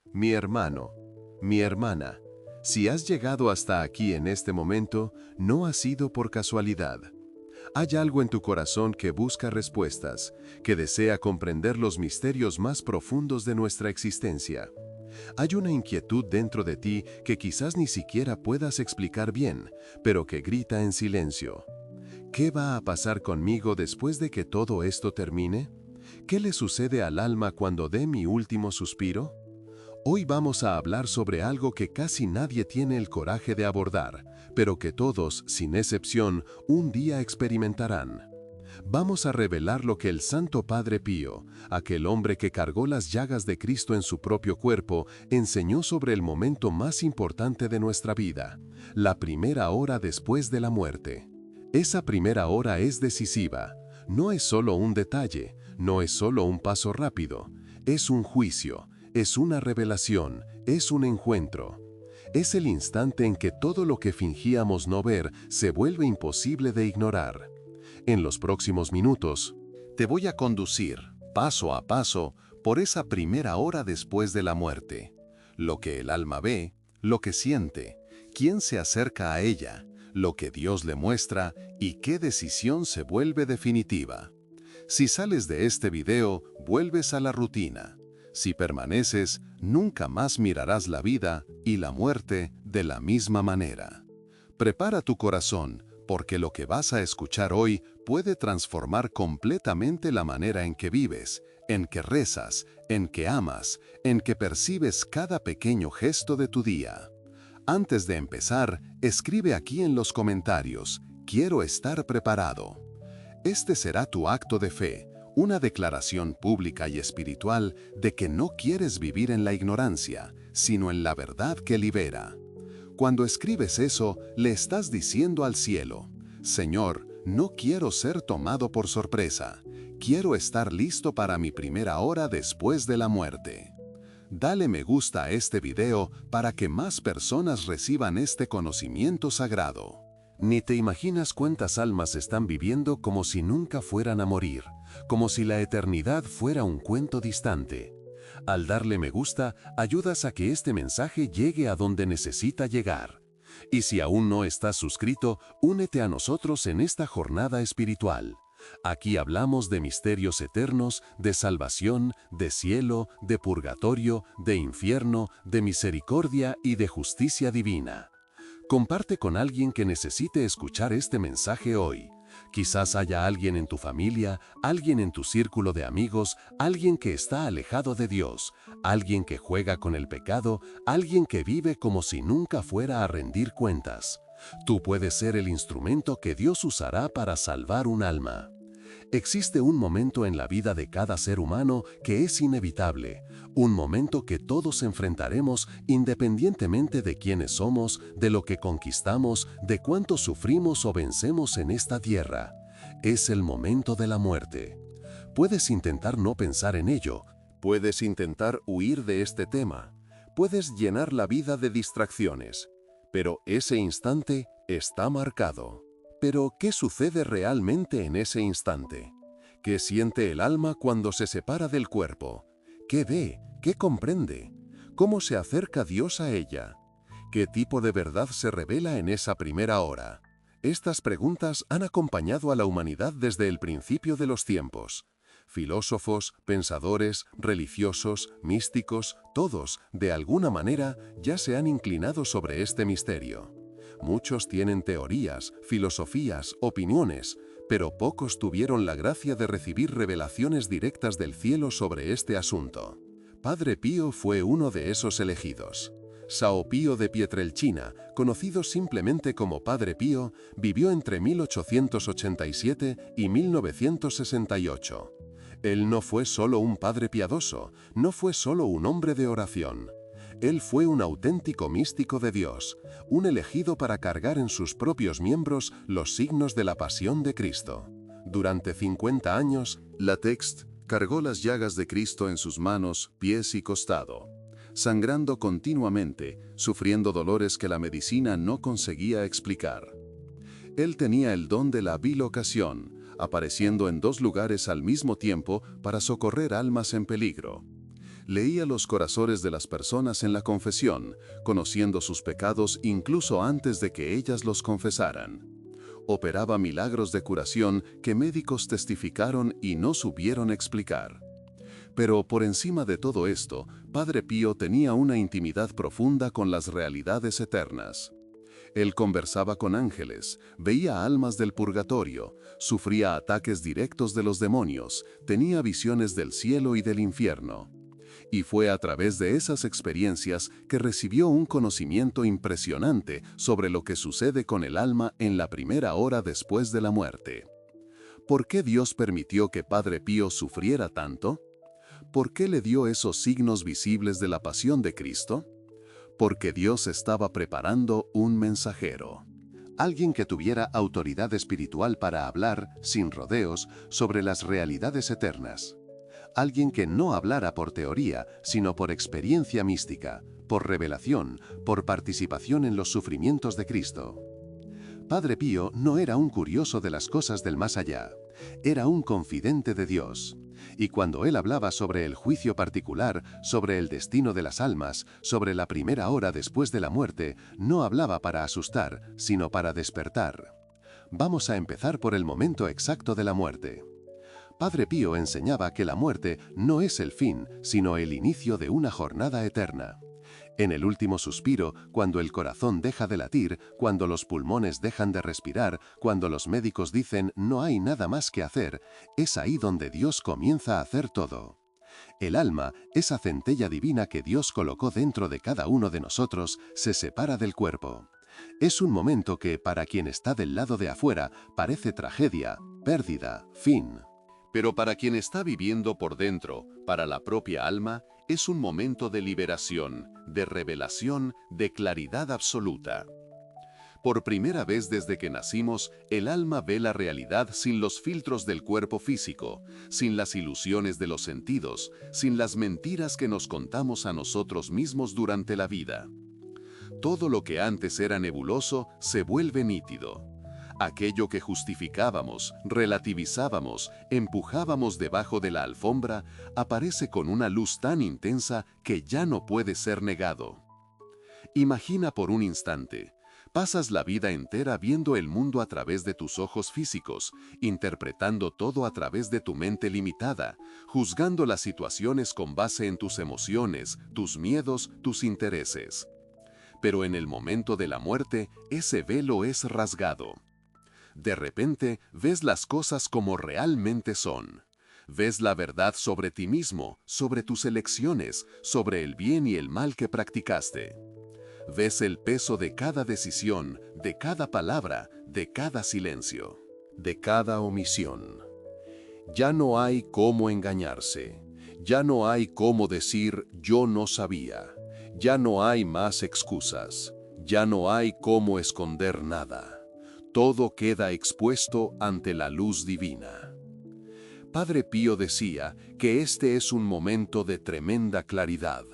Mi hermano, mi hermana, si has llegado hasta aquí en este momento, no ha sido por casualidad. Hay algo en tu corazón que busca respuestas, que desea comprender los misterios más profundos de nuestra existencia. Hay una inquietud dentro de ti que quizás ni siquiera puedas explicar bien, pero que grita en silencio. ¿Qué va a pasar conmigo después de que todo esto termine? ¿Qué le sucede al alma cuando dé mi último suspiro? Hoy vamos a hablar sobre algo que casi nadie tiene el coraje de abordar, pero que todos, sin excepción, un día experimentarán. Vamos a revelar lo que el Santo Padre Pío, aquel hombre que cargó las llagas de Cristo en su propio cuerpo, enseñó sobre el momento más importante de nuestra vida, la primera hora después de la muerte. Esa primera hora es decisiva. No es solo un detalle, no es solo un paso rápido, es un juicio, es una revelación, es un encuentro. Es el instante en que todo lo que fingíamos no ver se vuelve imposible de ignorar. En los próximos minutos, te voy a conducir, paso a paso, por esa primera hora después de la muerte. Lo que el alma ve, lo que siente, quién se acerca a ella, lo que Dios le muestra y qué decisión se vuelve definitiva. Si sales de este video, vuelves a la rutina. Si permaneces, nunca más mirarás la vida y la muerte de la misma manera. Prepara tu corazón, porque lo que vas a escuchar hoy puede transformar completamente la manera en que vives, en que rezas, en que amas, en que percibes cada pequeño gesto de tu día. Antes de empezar, escribe aquí en los comentarios, quiero estar preparado. Este será tu acto de fe, una declaración pública y espiritual de que no quieres vivir en la ignorancia, sino en la verdad que libera. Cuando escribes eso, le estás diciendo al cielo, Señor, no quiero ser tomado por sorpresa, quiero estar listo para mi primera hora después de la muerte. Dale me gusta a este video para que más personas reciban este conocimiento sagrado. Ni te imaginas cuántas almas están viviendo como si nunca fueran a morir, como si la eternidad fuera un cuento distante. Al darle me gusta, ayudas a que este mensaje llegue a donde necesita llegar. Y si aún no estás suscrito, únete a nosotros en esta jornada espiritual. Aquí hablamos de misterios eternos, de salvación, de cielo, de purgatorio, de infierno, de misericordia y de justicia divina. Comparte con alguien que necesite escuchar este mensaje hoy. Quizás haya alguien en tu familia, alguien en tu círculo de amigos, alguien que está alejado de Dios, alguien que juega con el pecado, alguien que vive como si nunca fuera a rendir cuentas. Tú puedes ser el instrumento que Dios usará para salvar un alma. Existe un momento en la vida de cada ser humano que es inevitable, un momento que todos enfrentaremos independientemente de quiénes somos, de lo que conquistamos, de cuánto sufrimos o vencemos en esta tierra. Es el momento de la muerte. Puedes intentar no pensar en ello, puedes intentar huir de este tema, puedes llenar la vida de distracciones, pero ese instante está marcado. Pero, ¿qué sucede realmente en ese instante? ¿Qué siente el alma cuando se separa del cuerpo? ¿Qué ve? ¿Qué comprende? ¿Cómo se acerca Dios a ella? ¿Qué tipo de verdad se revela en esa primera hora? Estas preguntas han acompañado a la humanidad desde el principio de los tiempos. Filósofos, pensadores, religiosos, místicos, todos, de alguna manera, ya se han inclinado sobre este misterio. Muchos tienen teorías, filosofías, opiniones, pero pocos tuvieron la gracia de recibir revelaciones directas del cielo sobre este asunto. Padre Pío fue uno de esos elegidos. Sao Pío de Pietrelcina, conocido simplemente como Padre Pío, vivió entre 1887 y 1968. Él no fue solo un padre piadoso, no fue solo un hombre de oración. Él fue un auténtico místico de Dios, un elegido para cargar en sus propios miembros los signos de la pasión de Cristo. Durante 50 años, la Text cargó las llagas de Cristo en sus manos, pies y costado, sangrando continuamente, sufriendo dolores que la medicina no conseguía explicar. Él tenía el don de la bilocación, apareciendo en dos lugares al mismo tiempo para socorrer almas en peligro. Leía los corazones de las personas en la confesión, conociendo sus pecados incluso antes de que ellas los confesaran. Operaba milagros de curación que médicos testificaron y no supieron explicar. Pero por encima de todo esto, Padre Pío tenía una intimidad profunda con las realidades eternas. Él conversaba con ángeles, veía almas del purgatorio, sufría ataques directos de los demonios, tenía visiones del cielo y del infierno. Y fue a través de esas experiencias que recibió un conocimiento impresionante sobre lo que sucede con el alma en la primera hora después de la muerte. ¿Por qué Dios permitió que Padre Pío sufriera tanto? ¿Por qué le dio esos signos visibles de la pasión de Cristo? Porque Dios estaba preparando un mensajero. Alguien que tuviera autoridad espiritual para hablar, sin rodeos, sobre las realidades eternas. Alguien que no hablara por teoría, sino por experiencia mística, por revelación, por participación en los sufrimientos de Cristo. Padre Pío no era un curioso de las cosas del más allá, era un confidente de Dios. Y cuando él hablaba sobre el juicio particular, sobre el destino de las almas, sobre la primera hora después de la muerte, no hablaba para asustar, sino para despertar. Vamos a empezar por el momento exacto de la muerte. Padre Pío enseñaba que la muerte no es el fin, sino el inicio de una jornada eterna. En el último suspiro, cuando el corazón deja de latir, cuando los pulmones dejan de respirar, cuando los médicos dicen no hay nada más que hacer, es ahí donde Dios comienza a hacer todo. El alma, esa centella divina que Dios colocó dentro de cada uno de nosotros, se separa del cuerpo. Es un momento que, para quien está del lado de afuera, parece tragedia, pérdida, fin. Pero para quien está viviendo por dentro, para la propia alma, es un momento de liberación, de revelación, de claridad absoluta. Por primera vez desde que nacimos, el alma ve la realidad sin los filtros del cuerpo físico, sin las ilusiones de los sentidos, sin las mentiras que nos contamos a nosotros mismos durante la vida. Todo lo que antes era nebuloso se vuelve nítido. Aquello que justificábamos, relativizábamos, empujábamos debajo de la alfombra, aparece con una luz tan intensa que ya no puede ser negado. Imagina por un instante, pasas la vida entera viendo el mundo a través de tus ojos físicos, interpretando todo a través de tu mente limitada, juzgando las situaciones con base en tus emociones, tus miedos, tus intereses. Pero en el momento de la muerte, ese velo es rasgado. De repente, ves las cosas como realmente son. Ves la verdad sobre ti mismo, sobre tus elecciones, sobre el bien y el mal que practicaste. Ves el peso de cada decisión, de cada palabra, de cada silencio, de cada omisión. Ya no hay cómo engañarse. Ya no hay cómo decir yo no sabía. Ya no hay más excusas. Ya no hay cómo esconder nada. Todo queda expuesto ante la luz divina. Padre Pío decía que este es un momento de tremenda claridad.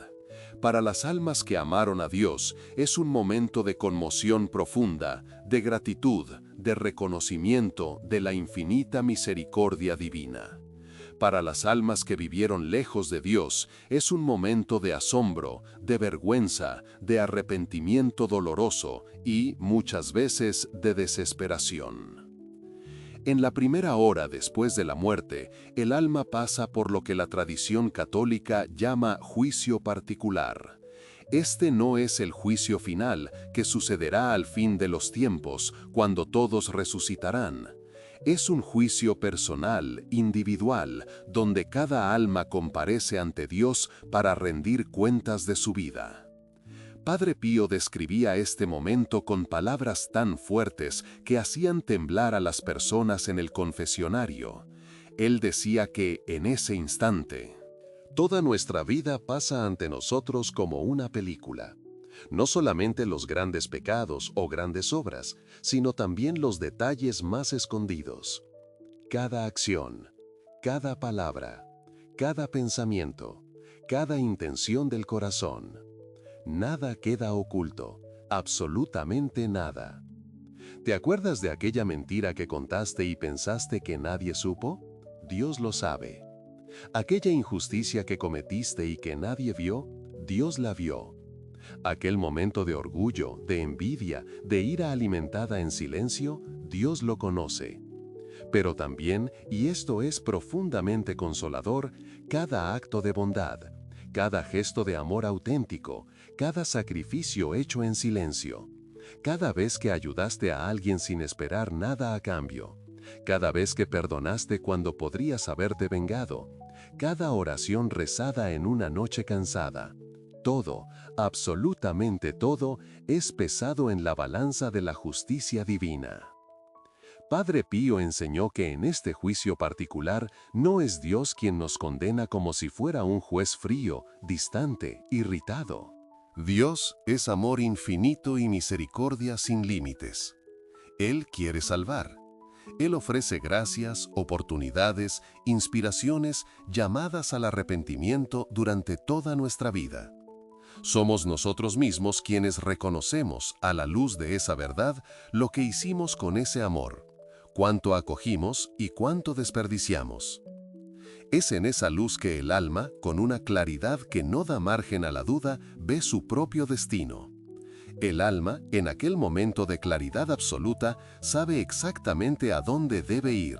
Para las almas que amaron a Dios, es un momento de conmoción profunda, de gratitud, de reconocimiento de la infinita misericordia divina. Para las almas que vivieron lejos de Dios, es un momento de asombro, de vergüenza, de arrepentimiento doloroso y, muchas veces, de desesperación. En la primera hora después de la muerte, el alma pasa por lo que la tradición católica llama juicio particular. Este no es el juicio final que sucederá al fin de los tiempos, cuando todos resucitarán. Es un juicio personal, individual, donde cada alma comparece ante Dios para rendir cuentas de su vida. Padre Pío describía este momento con palabras tan fuertes que hacían temblar a las personas en el confesionario. Él decía que, en ese instante, toda nuestra vida pasa ante nosotros como una película. No solamente los grandes pecados o grandes obras, sino también los detalles más escondidos. Cada acción, cada palabra, cada pensamiento, cada intención del corazón. Nada queda oculto, absolutamente nada. ¿Te acuerdas de aquella mentira que contaste y pensaste que nadie supo? Dios lo sabe. Aquella injusticia que cometiste y que nadie vio, Dios la vio. Aquel momento de orgullo, de envidia, de ira alimentada en silencio, Dios lo conoce. Pero también, y esto es profundamente consolador, cada acto de bondad, cada gesto de amor auténtico, cada sacrificio hecho en silencio, cada vez que ayudaste a alguien sin esperar nada a cambio, cada vez que perdonaste cuando podrías haberte vengado, cada oración rezada en una noche cansada, todo, absolutamente todo, es pesado en la balanza de la justicia divina. Padre Pío enseñó que en este juicio particular no es Dios quien nos condena como si fuera un juez frío, distante, irritado. Dios es amor infinito y misericordia sin límites. Él quiere salvar. Él ofrece gracias, oportunidades, inspiraciones, llamadas al arrepentimiento durante toda nuestra vida. Somos nosotros mismos quienes reconocemos, a la luz de esa verdad, lo que hicimos con ese amor, cuánto acogimos y cuánto desperdiciamos. Es en esa luz que el alma, con una claridad que no da margen a la duda, ve su propio destino. El alma, en aquel momento de claridad absoluta, sabe exactamente a dónde debe ir: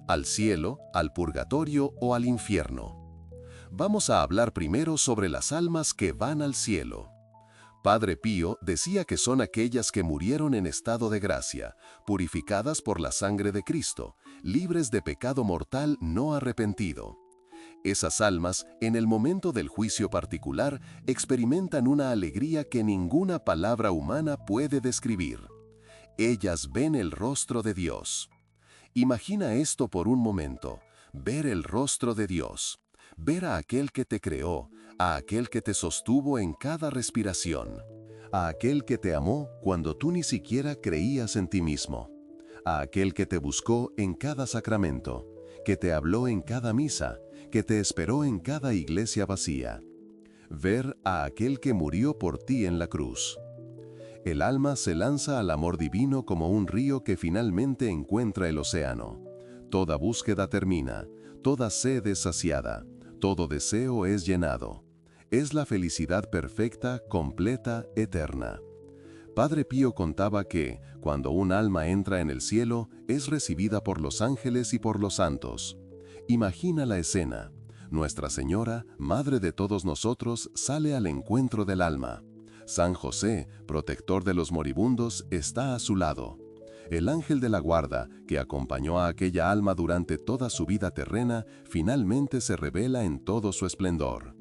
al cielo, al purgatorio o al infierno. Vamos a hablar primero sobre las almas que van al cielo. Padre Pío decía que son aquellas que murieron en estado de gracia, purificadas por la sangre de Cristo, libres de pecado mortal no arrepentido. Esas almas, en el momento del juicio particular, experimentan una alegría que ninguna palabra humana puede describir. Ellas ven el rostro de Dios. Imagina esto por un momento: ver el rostro de Dios, ver a aquel que te creó, a aquel que te sostuvo en cada respiración, a aquel que te amó cuando tú ni siquiera creías en ti mismo, a aquel que te buscó en cada sacramento, que te habló en cada misa, que te esperó en cada iglesia vacía. Ver a aquel que murió por ti en la cruz. El alma se lanza al amor divino como un río que finalmente encuentra el océano. Toda búsqueda termina, toda sed es saciada, todo deseo es llenado. Es la felicidad perfecta, completa, eterna. Padre Pío contaba que, cuando un alma entra en el cielo, es recibida por los ángeles y por los santos. Imagina la escena. Nuestra Señora, Madre de todos nosotros, sale al encuentro del alma. San José, protector de los moribundos, está a su lado. El ángel de la guarda, que acompañó a aquella alma durante toda su vida terrena, finalmente se revela en todo su esplendor.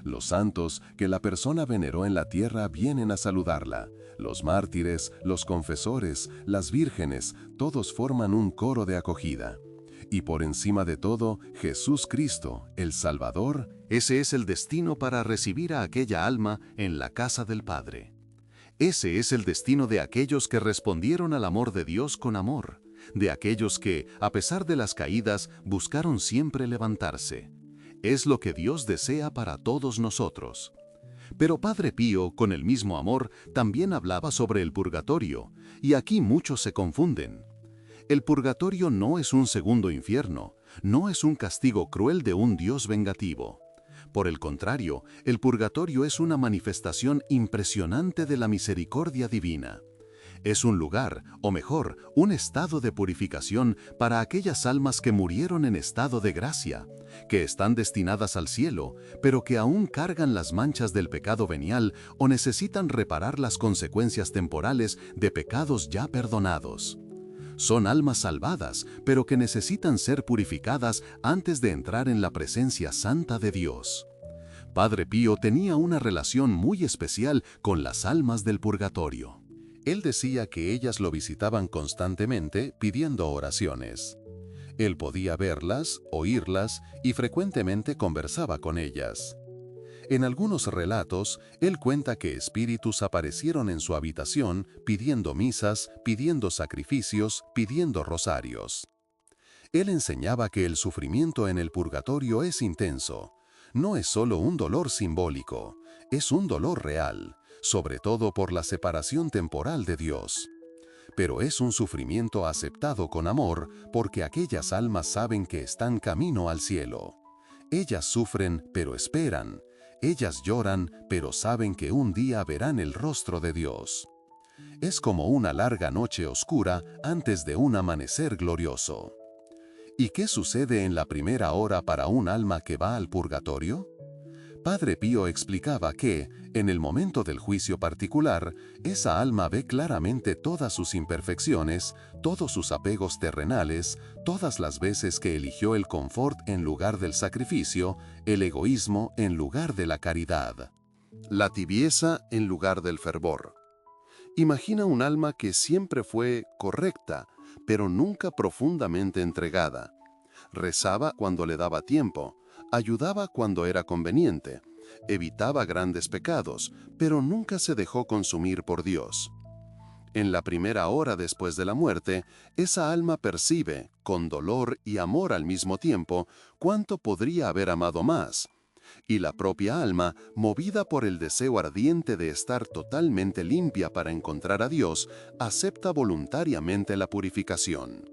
Los santos, que la persona veneró en la tierra, vienen a saludarla. Los mártires, los confesores, las vírgenes, todos forman un coro de acogida. Y por encima de todo, Jesús Cristo, el Salvador. Ese es el destino para recibir a aquella alma en la casa del Padre. Ese es el destino de aquellos que respondieron al amor de Dios con amor, de aquellos que, a pesar de las caídas, buscaron siempre levantarse. Es lo que Dios desea para todos nosotros. Pero Padre Pío, con el mismo amor, también hablaba sobre el purgatorio, y aquí muchos se confunden. El purgatorio no es un segundo infierno, no es un castigo cruel de un Dios vengativo. Por el contrario, el purgatorio es una manifestación impresionante de la misericordia divina. Es un lugar, o mejor, un estado de purificación para aquellas almas que murieron en estado de gracia, que están destinadas al cielo, pero que aún cargan las manchas del pecado venial o necesitan reparar las consecuencias temporales de pecados ya perdonados. Son almas salvadas, pero que necesitan ser purificadas antes de entrar en la presencia santa de Dios. Padre Pío tenía una relación muy especial con las almas del purgatorio. Él decía que ellas lo visitaban constantemente pidiendo oraciones. Él podía verlas, oírlas y frecuentemente conversaba con ellas. En algunos relatos, él cuenta que espíritus aparecieron en su habitación pidiendo misas, pidiendo sacrificios, pidiendo rosarios. Él enseñaba que el sufrimiento en el purgatorio es intenso. No es solo un dolor simbólico, es un dolor real, sobre todo por la separación temporal de Dios. Pero es un sufrimiento aceptado con amor porque aquellas almas saben que están camino al cielo. Ellas sufren, pero esperan. Ellas lloran, pero saben que un día verán el rostro de Dios. Es como una larga noche oscura antes de un amanecer glorioso. ¿Y qué sucede en la primera hora para un alma que va al purgatorio? Padre Pío explicaba que, en el momento del juicio particular, esa alma ve claramente todas sus imperfecciones, todos sus apegos terrenales, todas las veces que eligió el confort en lugar del sacrificio, el egoísmo en lugar de la caridad, la tibieza en lugar del fervor. Imagina un alma que siempre fue correcta, pero nunca profundamente entregada. Rezaba cuando le daba tiempo, ayudaba cuando era conveniente, evitaba grandes pecados, pero nunca se dejó consumir por Dios. En la primera hora después de la muerte, esa alma percibe, con dolor y amor al mismo tiempo, cuánto podría haber amado más. Y la propia alma, movida por el deseo ardiente de estar totalmente limpia para encontrar a Dios, acepta voluntariamente la purificación.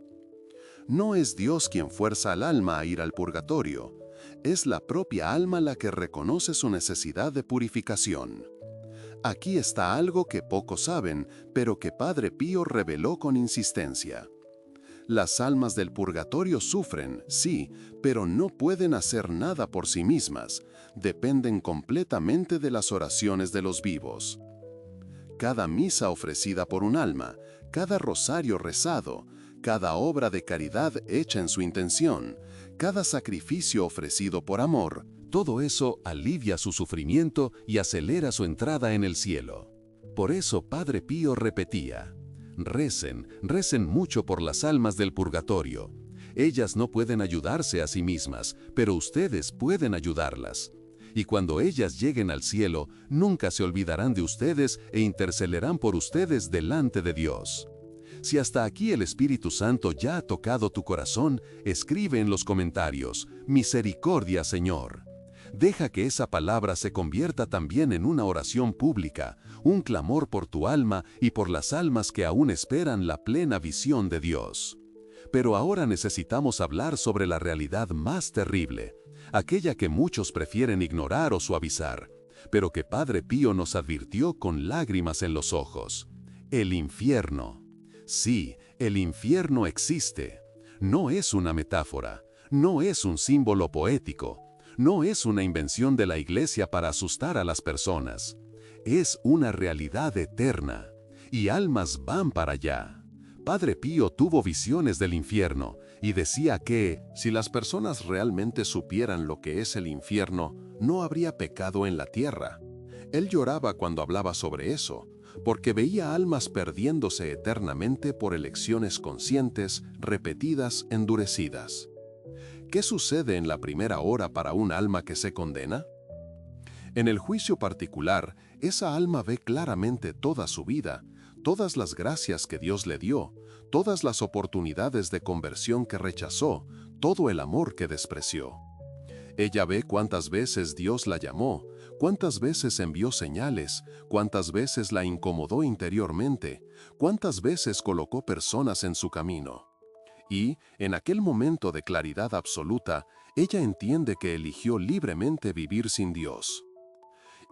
No es Dios quien fuerza al alma a ir al purgatorio, es la propia alma la que reconoce su necesidad de purificación. Aquí está algo que pocos saben, pero que Padre Pío reveló con insistencia. Las almas del purgatorio sufren, sí, pero no pueden hacer nada por sí mismas, dependen completamente de las oraciones de los vivos. Cada misa ofrecida por un alma, cada rosario rezado, cada obra de caridad hecha en su intención, cada sacrificio ofrecido por amor, todo eso alivia su sufrimiento y acelera su entrada en el cielo. Por eso Padre Pío repetía: recen, recen mucho por las almas del purgatorio. Ellas no pueden ayudarse a sí mismas, pero ustedes pueden ayudarlas. Y cuando ellas lleguen al cielo, nunca se olvidarán de ustedes e intercederán por ustedes delante de Dios. Si hasta aquí el Espíritu Santo ya ha tocado tu corazón, escribe en los comentarios: misericordia, Señor. Deja que esa palabra se convierta también en una oración pública, un clamor por tu alma y por las almas que aún esperan la plena visión de Dios. Pero ahora necesitamos hablar sobre la realidad más terrible, aquella que muchos prefieren ignorar o suavizar, pero que Padre Pío nos advirtió con lágrimas en los ojos: el infierno. Sí, el infierno existe. No es una metáfora, no es un símbolo poético, no es una invención de la Iglesia para asustar a las personas. Es una realidad eterna, y almas van para allá. Padre Pío tuvo visiones del infierno y decía que, si las personas realmente supieran lo que es el infierno, no habría pecado en la tierra. Él lloraba cuando hablaba sobre eso, porque veía almas perdiéndose eternamente por elecciones conscientes, repetidas, endurecidas. ¿Qué sucede en la primera hora para un alma que se condena? En el juicio particular, esa alma ve claramente toda su vida, todas las gracias que Dios le dio, todas las oportunidades de conversión que rechazó, todo el amor que despreció. Ella ve cuántas veces Dios la llamó, cuántas veces envió señales, cuántas veces la incomodó interiormente, cuántas veces colocó personas en su camino. Y, en aquel momento de claridad absoluta, ella entiende que eligió libremente vivir sin Dios.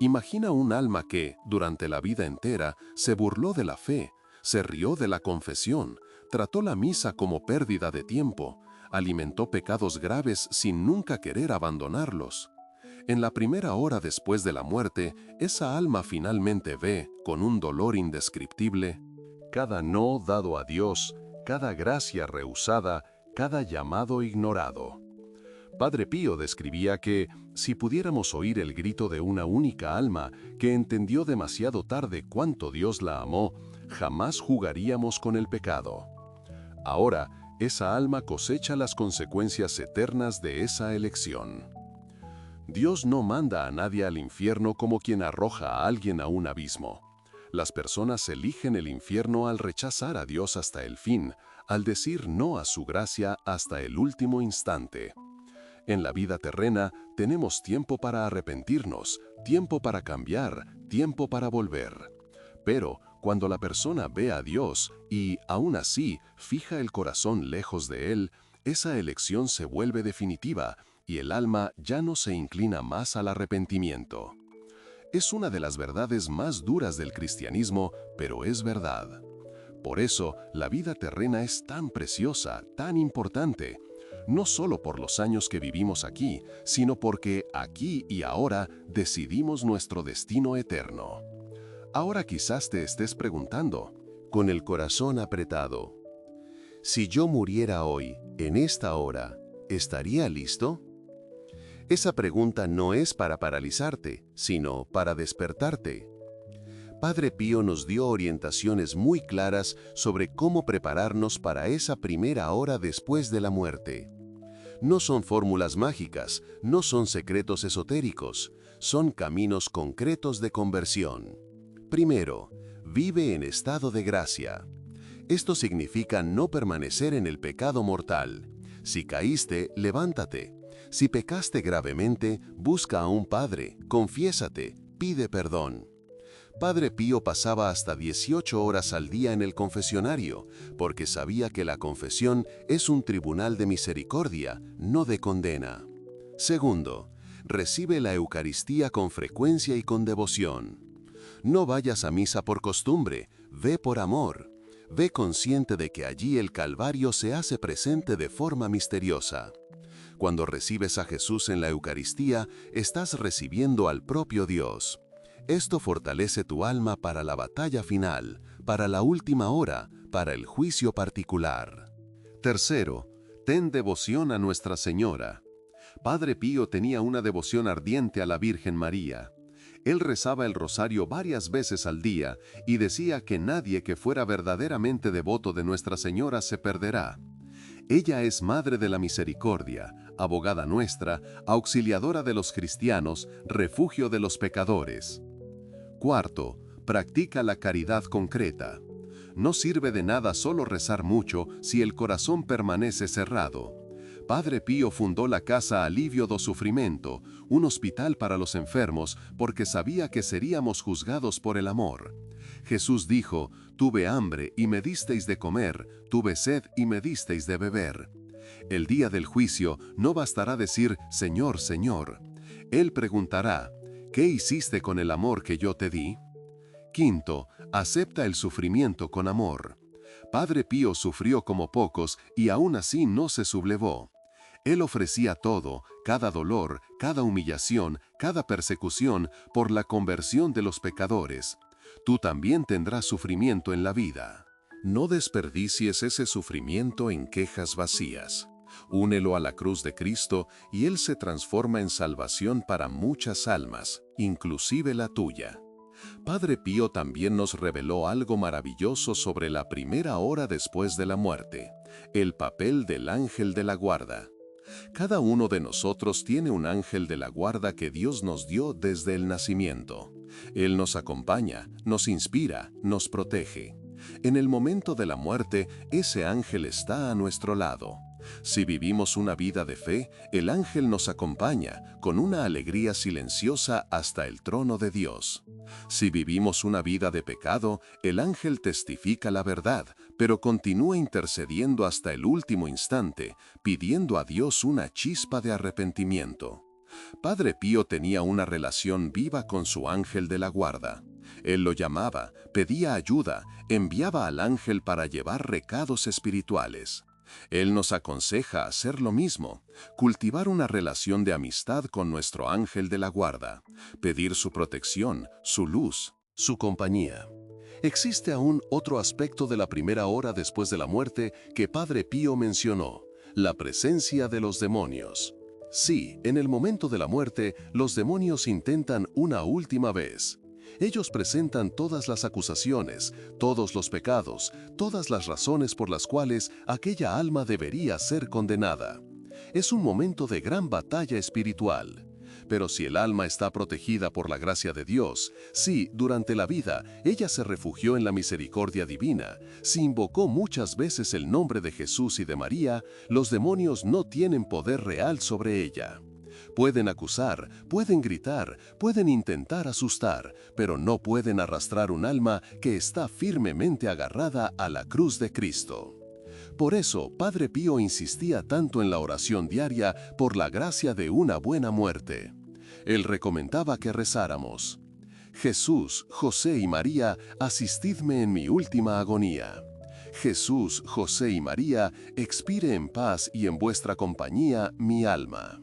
Imagina un alma que, durante la vida entera, se burló de la fe, se rió de la confesión, trató la misa como pérdida de tiempo, alimentó pecados graves sin nunca querer abandonarlos. En la primera hora después de la muerte, esa alma finalmente ve, con un dolor indescriptible, cada no dado a Dios, cada gracia rehusada, cada llamado ignorado. Padre Pío describía que, si pudiéramos oír el grito de una única alma que entendió demasiado tarde cuánto Dios la amó, jamás jugaríamos con el pecado. Ahora, esa alma cosecha las consecuencias eternas de esa elección. Dios no manda a nadie al infierno como quien arroja a alguien a un abismo. Las personas eligen el infierno al rechazar a Dios hasta el fin, al decir no a su gracia hasta el último instante. En la vida terrena tenemos tiempo para arrepentirnos, tiempo para cambiar, tiempo para volver. Pero cuando la persona ve a Dios y, aún así, fija el corazón lejos de Él, esa elección se vuelve definitiva y el alma ya no se inclina más al arrepentimiento. Es una de las verdades más duras del cristianismo, pero es verdad. Por eso, la vida terrena es tan preciosa, tan importante, no solo por los años que vivimos aquí, sino porque aquí y ahora decidimos nuestro destino eterno. Ahora quizás te estés preguntando, con el corazón apretado, si yo muriera hoy, en esta hora, ¿estaría listo? Esa pregunta no es para paralizarte, sino para despertarte. Padre Pío nos dio orientaciones muy claras sobre cómo prepararnos para esa primera hora después de la muerte. No son fórmulas mágicas, no son secretos esotéricos, son caminos concretos de conversión. Primero, vive en estado de gracia. Esto significa no permanecer en el pecado mortal. Si caíste, levántate. Si pecaste gravemente, busca a un padre, confiésate, pide perdón. Padre Pío pasaba hasta 18 horas al día en el confesionario, porque sabía que la confesión es un tribunal de misericordia, no de condena. Segundo, recibe la Eucaristía con frecuencia y con devoción. No vayas a misa por costumbre, ve por amor. Ve consciente de que allí el Calvario se hace presente de forma misteriosa. Cuando recibes a Jesús en la Eucaristía, estás recibiendo al propio Dios. Esto fortalece tu alma para la batalla final, para la última hora, para el juicio particular. Tercero, ten devoción a Nuestra Señora. Padre Pío tenía una devoción ardiente a la Virgen María. Él rezaba el rosario varias veces al día y decía que nadie que fuera verdaderamente devoto de Nuestra Señora se perderá. Ella es Madre de la Misericordia, abogada nuestra, auxiliadora de los cristianos, refugio de los pecadores. Cuarto, practica la caridad concreta. No sirve de nada solo rezar mucho si el corazón permanece cerrado. Padre Pío fundó la Casa Alivio do Sufrimento, un hospital para los enfermos, porque sabía que seríamos juzgados por el amor. Jesús dijo, tuve hambre y me disteis de comer, tuve sed y me disteis de beber. El día del juicio no bastará decir, Señor, Señor. Él preguntará, ¿qué hiciste con el amor que yo te di? Quinto, acepta el sufrimiento con amor. Padre Pío sufrió como pocos y aún así no se sublevó. Él ofrecía todo, cada dolor, cada humillación, cada persecución, por la conversión de los pecadores. Tú también tendrás sufrimiento en la vida. No desperdicies ese sufrimiento en quejas vacías. Únelo a la cruz de Cristo y Él se transforma en salvación para muchas almas, inclusive la tuya. Padre Pío también nos reveló algo maravilloso sobre la primera hora después de la muerte, el papel del ángel de la guarda. Cada uno de nosotros tiene un ángel de la guarda que Dios nos dio desde el nacimiento. Él nos acompaña, nos inspira, nos protege. En el momento de la muerte, ese ángel está a nuestro lado. Si vivimos una vida de fe, el ángel nos acompaña con una alegría silenciosa hasta el trono de Dios. Si vivimos una vida de pecado, el ángel testifica la verdad, pero continúa intercediendo hasta el último instante, pidiendo a Dios una chispa de arrepentimiento. Padre Pío tenía una relación viva con su ángel de la guarda. Él lo llamaba, pedía ayuda, enviaba al ángel para llevar recados espirituales. Él nos aconseja hacer lo mismo, cultivar una relación de amistad con nuestro ángel de la guarda, pedir su protección, su luz, su compañía. Existe aún otro aspecto de la primera hora después de la muerte que Padre Pío mencionó, la presencia de los demonios. Sí, en el momento de la muerte, los demonios intentan una última vez. Ellos presentan todas las acusaciones, todos los pecados, todas las razones por las cuales aquella alma debería ser condenada. Es un momento de gran batalla espiritual. Pero si el alma está protegida por la gracia de Dios, si durante la vida ella se refugió en la misericordia divina, si invocó muchas veces el nombre de Jesús y de María, los demonios no tienen poder real sobre ella. Pueden acusar, pueden gritar, pueden intentar asustar, pero no pueden arrastrar un alma que está firmemente agarrada a la cruz de Cristo. Por eso, Padre Pío insistía tanto en la oración diaria por la gracia de una buena muerte. Él recomendaba que rezáramos: Jesús, José y María, asistidme en mi última agonía. Jesús, José y María, expire en paz y en vuestra compañía mi alma.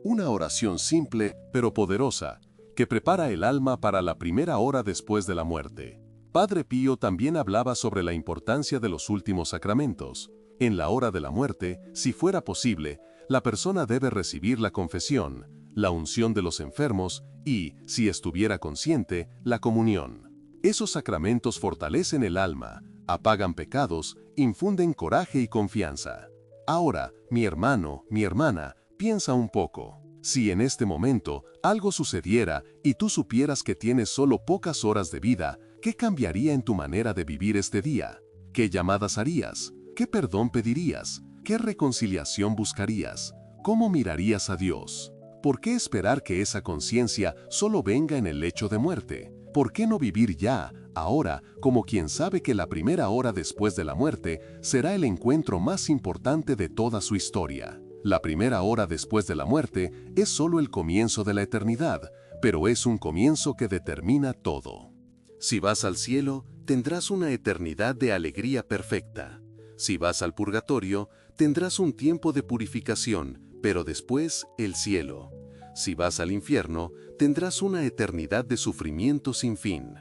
Una oración simple, pero poderosa, que prepara el alma para la primera hora después de la muerte. Padre Pío también hablaba sobre la importancia de los últimos sacramentos. En la hora de la muerte, si fuera posible, la persona debe recibir la confesión, la unción de los enfermos y, si estuviera consciente, la comunión. Esos sacramentos fortalecen el alma, apagan pecados, infunden coraje y confianza. Ahora, mi hermano, mi hermana, piensa un poco. Si en este momento algo sucediera y tú supieras que tienes solo pocas horas de vida, ¿qué cambiaría en tu manera de vivir este día? ¿Qué llamadas harías? ¿Qué perdón pedirías? ¿Qué reconciliación buscarías? ¿Cómo mirarías a Dios? ¿Por qué esperar que esa conciencia solo venga en el lecho de muerte? ¿Por qué no vivir ya, ahora, como quien sabe que la primera hora después de la muerte será el encuentro más importante de toda su historia? La primera hora después de la muerte es solo el comienzo de la eternidad, pero es un comienzo que determina todo. Si vas al cielo, tendrás una eternidad de alegría perfecta. Si vas al purgatorio, tendrás un tiempo de purificación, pero después el cielo. Si vas al infierno, tendrás una eternidad de sufrimiento sin fin.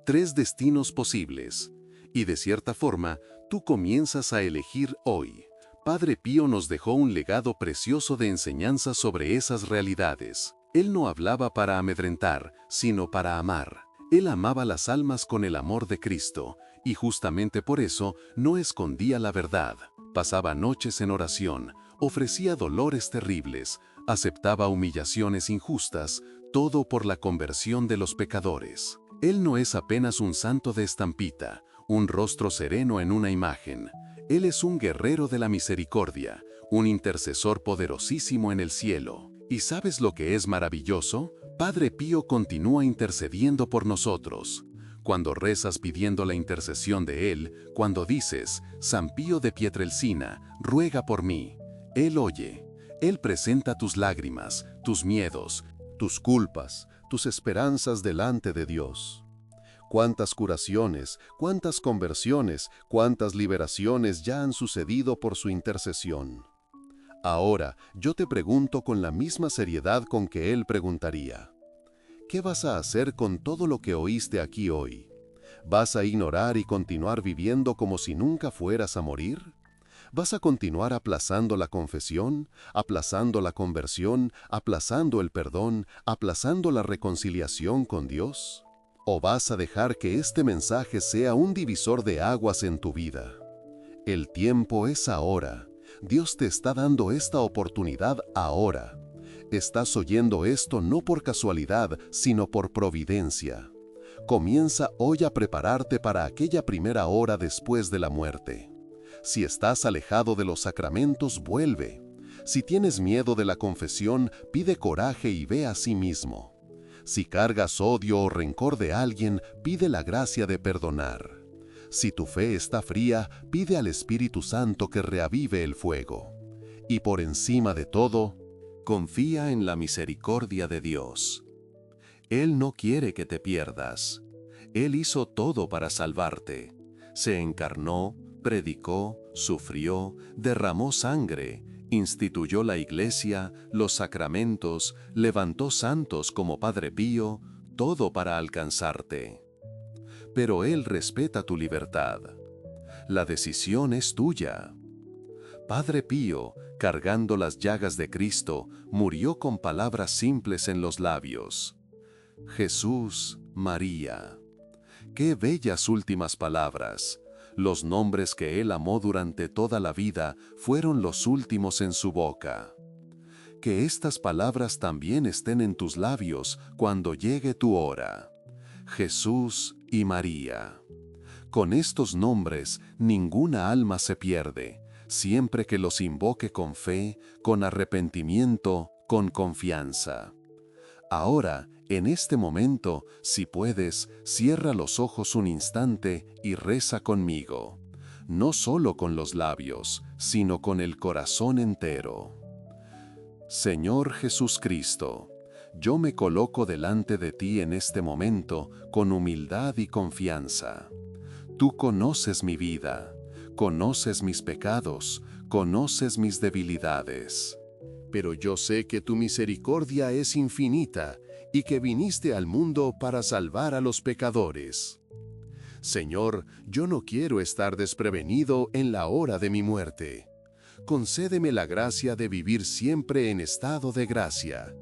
3 destinos posibles. Y de cierta forma, tú comienzas a elegir hoy. Padre Pío nos dejó un legado precioso de enseñanza sobre esas realidades. Él no hablaba para amedrentar, sino para amar. Él amaba las almas con el amor de Cristo, y justamente por eso no escondía la verdad. Pasaba noches en oración, ofrecía dolores terribles, aceptaba humillaciones injustas, todo por la conversión de los pecadores. Él no es apenas un santo de estampita, un rostro sereno en una imagen. Él es un guerrero de la misericordia, un intercesor poderosísimo en el cielo. ¿Y sabes lo que es maravilloso? Padre Pío continúa intercediendo por nosotros. Cuando rezas pidiendo la intercesión de Él, cuando dices, San Pío de Pietrelcina, ruega por mí, Él oye. Él presenta tus lágrimas, tus miedos, tus culpas, tus esperanzas delante de Dios. Cuántas curaciones, cuántas conversiones, cuántas liberaciones ya han sucedido por su intercesión. Ahora, yo te pregunto con la misma seriedad con que él preguntaría: ¿qué vas a hacer con todo lo que oíste aquí hoy? ¿Vas a ignorar y continuar viviendo como si nunca fueras a morir? ¿Vas a continuar aplazando la confesión, aplazando la conversión, aplazando el perdón, aplazando la reconciliación con Dios? ¿O vas a dejar que este mensaje sea un divisor de aguas en tu vida? El tiempo es ahora. Dios te está dando esta oportunidad ahora. Estás oyendo esto no por casualidad, sino por providencia. Comienza hoy a prepararte para aquella primera hora después de la muerte. Si estás alejado de los sacramentos, vuelve. Si tienes miedo de la confesión, pide coraje y ve a sí mismo. Si cargas odio o rencor de alguien, pide la gracia de perdonar. Si tu fe está fría, pide al Espíritu Santo que reavive el fuego. Y por encima de todo, confía en la misericordia de Dios. Él no quiere que te pierdas. Él hizo todo para salvarte. Se encarnó, predicó, sufrió, derramó sangre, instituyó la iglesia, los sacramentos, levantó santos como Padre Pío, todo para alcanzarte. Pero Él respeta tu libertad. La decisión es tuya. Padre Pío, cargando las llagas de Cristo, murió con palabras simples en los labios. Jesús, María. Qué bellas últimas palabras. Los nombres que Él amó durante toda la vida fueron los últimos en su boca. Que estas palabras también estén en tus labios cuando llegue tu hora. Jesús y María. Con estos nombres ninguna alma se pierde, siempre que los invoque con fe, con arrepentimiento, con confianza. Ahora, en este momento, si puedes, cierra los ojos un instante y reza conmigo. no solo con los labios, sino con el corazón entero. Señor Jesús Cristo, yo me coloco delante de ti en este momento con humildad y confianza. Tú conoces mi vida, conoces mis pecados, conoces mis debilidades. Pero yo sé que tu misericordia es infinita y que viniste al mundo para salvar a los pecadores. Señor, yo no quiero estar desprevenido en la hora de mi muerte. Concédeme la gracia de vivir siempre en estado de gracia.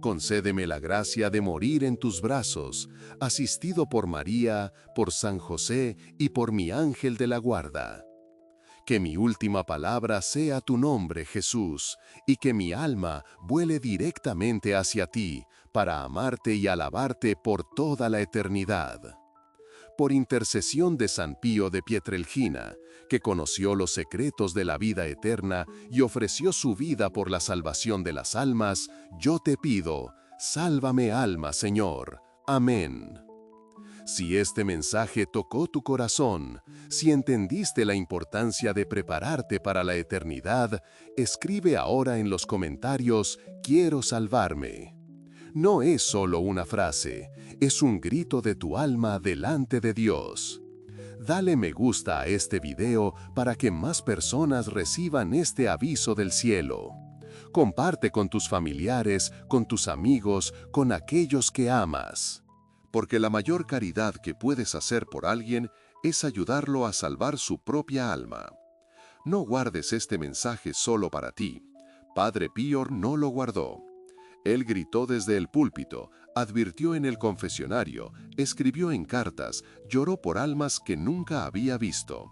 Concédeme la gracia de morir en tus brazos, asistido por María, por San José y por mi ángel de la guarda. Que mi última palabra sea tu nombre, Jesús, y que mi alma vuele directamente hacia ti, para amarte y alabarte por toda la eternidad. Por intercesión de San Pío de Pietrelcina, que conoció los secretos de la vida eterna y ofreció su vida por la salvación de las almas, yo te pido, sálvame alma, Señor. Amén. Si este mensaje tocó tu corazón, si entendiste la importancia de prepararte para la eternidad, escribe ahora en los comentarios, quiero salvarme. No es solo una frase, es un grito de tu alma delante de Dios. Dale me gusta a este video para que más personas reciban este aviso del cielo. Comparte con tus familiares, con tus amigos, con aquellos que amas. Porque la mayor caridad que puedes hacer por alguien es ayudarlo a salvar su propia alma. No guardes este mensaje solo para ti. Padre Pío no lo guardó. Él gritó desde el púlpito, advirtió en el confesionario, escribió en cartas, lloró por almas que nunca había visto.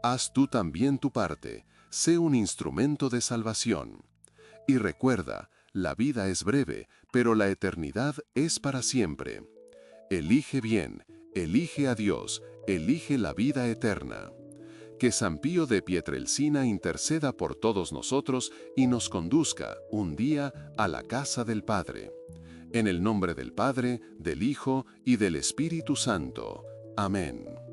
Haz tú también tu parte, sé un instrumento de salvación. Y recuerda, la vida es breve, pero la eternidad es para siempre. Elige bien, elige a Dios, elige la vida eterna. Que San Pío de Pietrelcina interceda por todos nosotros y nos conduzca un día a la casa del Padre. En el nombre del Padre, del Hijo y del Espíritu Santo. Amén.